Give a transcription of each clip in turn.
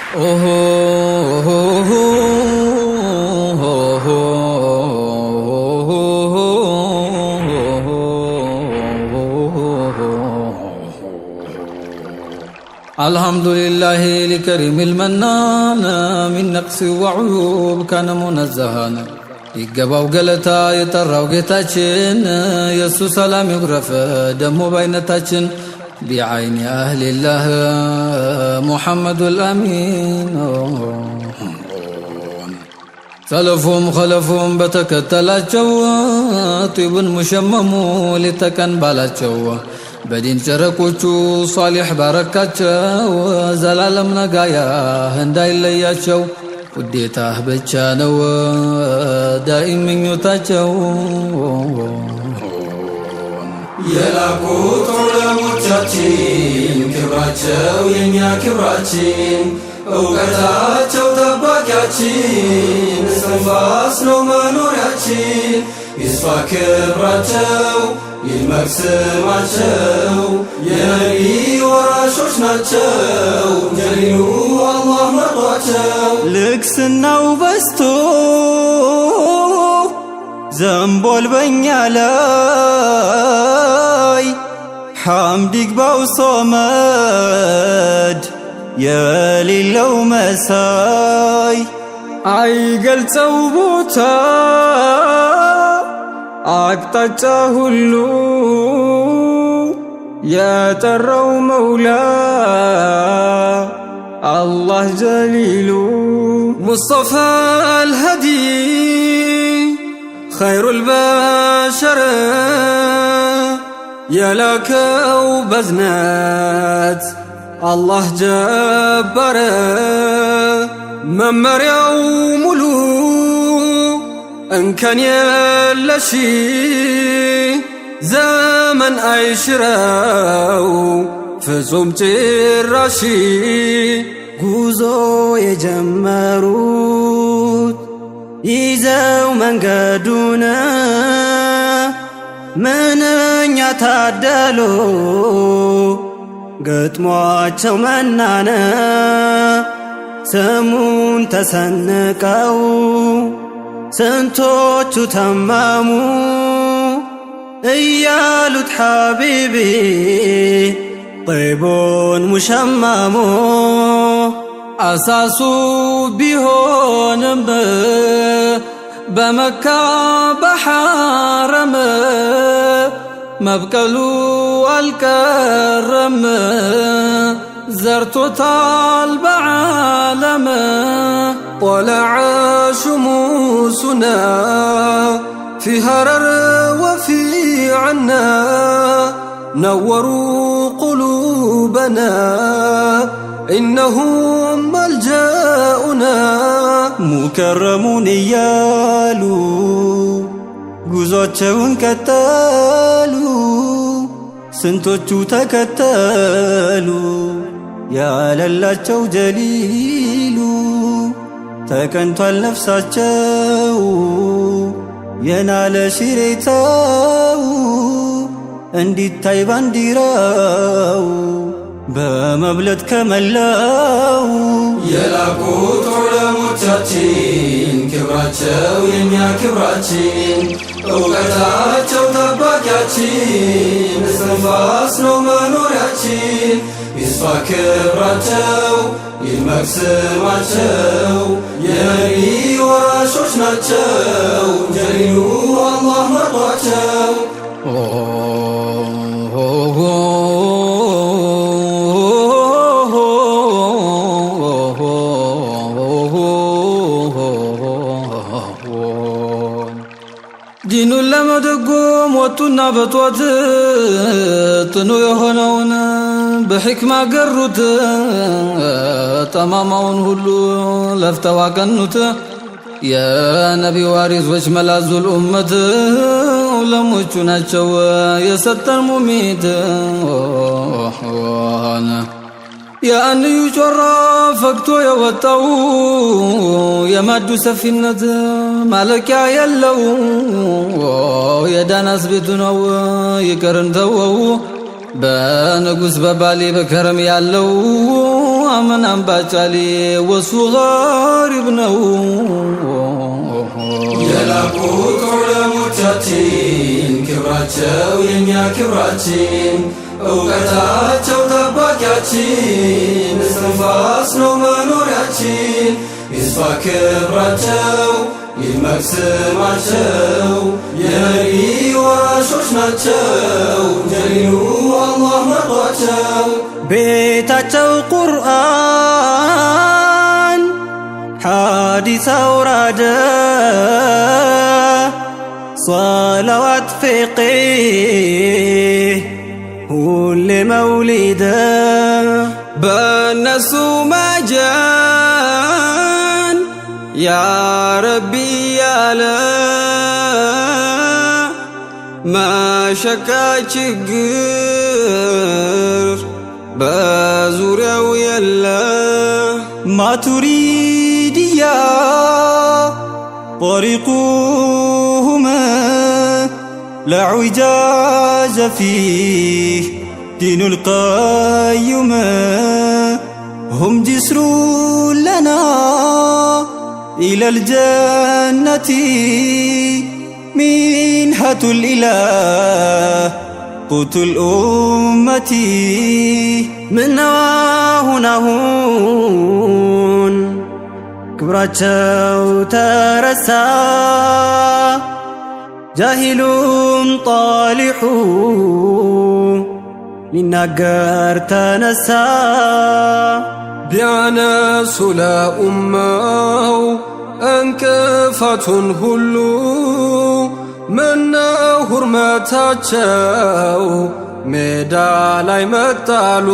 الحمد لله لكريم المنان من نقص وعيوب كان منزها يقباو قلتا يتراو قتاچن يسو سلام يغرف دمو بينتاچن بعين أهل الله محمد الأمين سلفهم خلفهم بتكتلاچو طيب مشممو لتكن بالاچو بدين شركوچو صالح بركاچو زلالم نغايا هنداي لياچو وديته ብቻ ነው ዳኢም ምኞታቸው የላኩት ዑለሞቻችን ክብራቸው የኛ ክብራችን እውቀታቸው ጠባቂያችን እስትንፋስ ነው መኖሪያችን ይስፋ ክብራቸው ይልመድ ስማቸው የነቢ ወራሾች ናቸው ጀሊሉ አላህ መርጧቸው ልግስናው በዝቶ ዘንቦል በኛ ላይ ሐምድ ይግባው ሶመድ የሌለው መሳይ አይገልጸው ቦታ አቅጣጫ ሁሉ የጠራው መውላ አላህ ጀሊሉ ሙስጠፋ አልሀዲ خير البشر يلاكو بزنات الله جبر ممرياو ملو ان كان يلشي زمن عيشراو فزوم تراشي ጉዞ የጀመሩት ይዘው መንገዱን ምንኛ ታደሉ ገጥሟቸው መናነ ስሙን ተሰንቀው ስንቶቹ ተማሙ እያሉት ሐቢቢ طيبون مشمم አሳሱ ቢሆንም በመካ በሐረም መብቀሉ አልቀረም ዘርቶታል በዓለም طلع شموسنا في هرر وفي عنا نوروا قلوبنا إنهم ملجأنا مكرمون يالو ጉዟቸውን ቀጠሉ ስንቶቹ ተከተሉ ያለላቸው ጀሊሉ ተቀንቷል ነፍሳቸው የናለ ሽሬታው እንዲታይ ባንዲራው በመብለት ከመላው የላኩት ዑለሞቻችን ክብራቸው የኛ ክብራችን እውቀታቸው ጠባቂያችን እስትንፋስ ነው መኖሪያችን ይስፋ ክብራቸው ይልመድ ስማቸው የነቢ ወራሾች ናቸው ጀሊሉ አላህ መርጧቸው ዲኑን ለመደጎም ወጡና በጧት ጥኑ የሆነውን በሕክማ ገሩት ጠማማውን ሁሉ ለፍተው አቀኑት የነቢ ዋሪሶች መላዙል ኡመት ዑለሞቹ ናቸው የሰጠን ሙሚት የአንዩ ጮራ ፈክቶ የወጣው የማዱ ሰፊነት ማለቂያ የለው የዳናስ ቤቱ ነው ይቅርን ተወው በንጉሥ በባሌ በከረም ያለው አመናም ባጫሌ ወሱ ገሪብ ነው። የላቁት ዑለሞቻችን ክብራቸው የኛ ክብራችን እውቀታቸው ጠባቂያችን እስትንፋስ ነው መኖሪያችን። ይስፋ ክብራቸው ይድመቅ ስማቸው የነቢ ወራሾች ናቸው ጀሊሉ አላህ መርጧቸው። ቤታቸው ቁርአን ሐዲስ አውራደ صلوات فقه ሁሌ መውሊደ በነሱ መጃን ያ ረቢ ያለ ማሸካ ችግር በዙሪያው የለ። ማቱሪድያ طريقهما لا اعوجاج فيه دين القيم هم جسر لنا إلى الجنة منحة الإله قوت الأمة من هنا هون ክብራቸው ተረሳ ጃሂሉም ጣሊሑ ሊናገር ተነሳ። ቢያነሱ ለኡማው እንቅፋቱን ሁሉ ምነው ሁርመታቸው ሜዳ ላይ መጣሉ።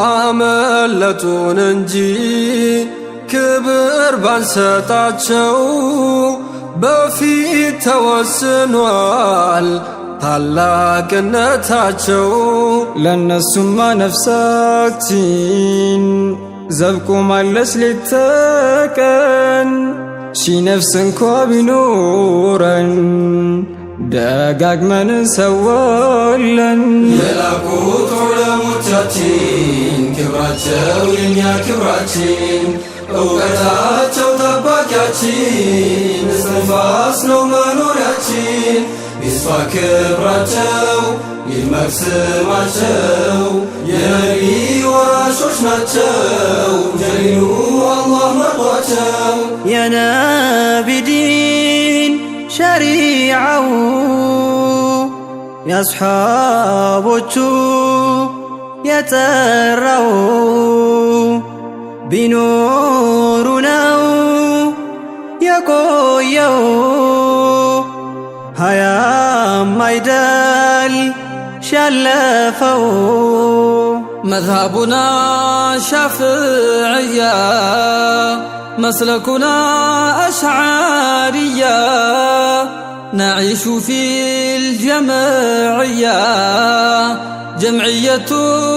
አመለጡን እንጂ ክብር ባንሰጣቸው በፊት ተወስኗል ታላቅነታቸው። ለነሱማ ነፍሳችን ዘብቆማለች ሌት ተቀን ሺህ ነፍስ እንኳ ቢኖረን ደጋግመን እንሰዋለን። የላቁት ዑለሞቻችን ክብራቸው የኛ ክብራችን እውቀታቸው ጠባቂያችን እስትንፋስ ነው መኖሪያችን። ይስፋ ክብራቸው ይድመቅ ስማቸው የነቢ ወራሾች ናቸው ጀሊሉ አላህ መርጧቸው። የነቢ ዲን ሸሪዓው የአስሓቦቹ የጠራው ቢኖሩ ነው የቆየው ሃያም አይደል ሻለፈው። መዝሃቡና ሻፍዕያ مسلكنا أشعارية نعيش في الجمعية جمعية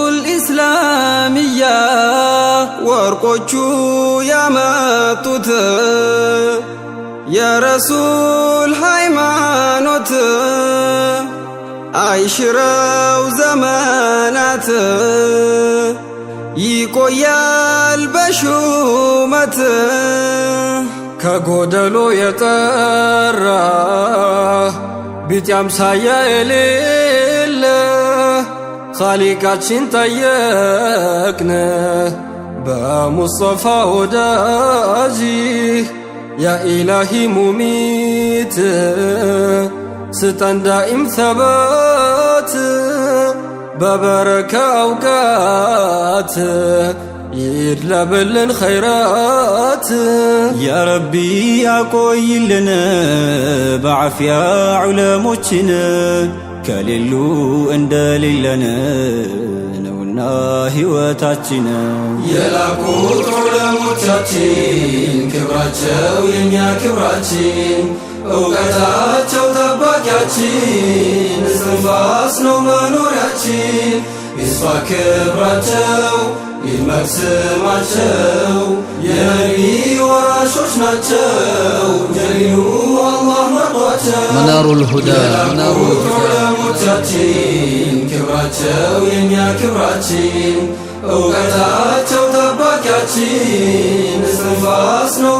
الإسلامية ورقوشو يا ماتوت يا رسول ሃይማኖት አይሽረው ዘመናት ይቆያል በሹመት ከጎደሎ የጠራ ቢጤ አምሳያ የሌለ ኻሊቃችን ጠየቅነ በሙስጠፋ ወዳጅ ያ ኢላሂ ሙሚት ስጠን ዳኢም ተባት በበረካ አውቃት ይድለብልን ኸይራት ያ ረቢ ያቆይልን በዓፊያ ዑለሞችን ከሌሉ እንደሌለን ነውና ሕይወታችን። የላቁት ዑለሞቻችን ክብራቸው የኛ ክብራችን እውቀታቸው ጠባቂያችን እስትንፋስ ነው መኖሪያችን። ይስፋ ክብራቸው ይድመቅ ስማቸው የነቢ ወራሾች ናቸው ጀሊሉ አላህ መርጧቸው። መናሩል ሁዳ ዑለሞቻችን ክብራቸው የኛ ክብራችን እውቀታቸው ጠባቂያችን እስትንፋስ ነው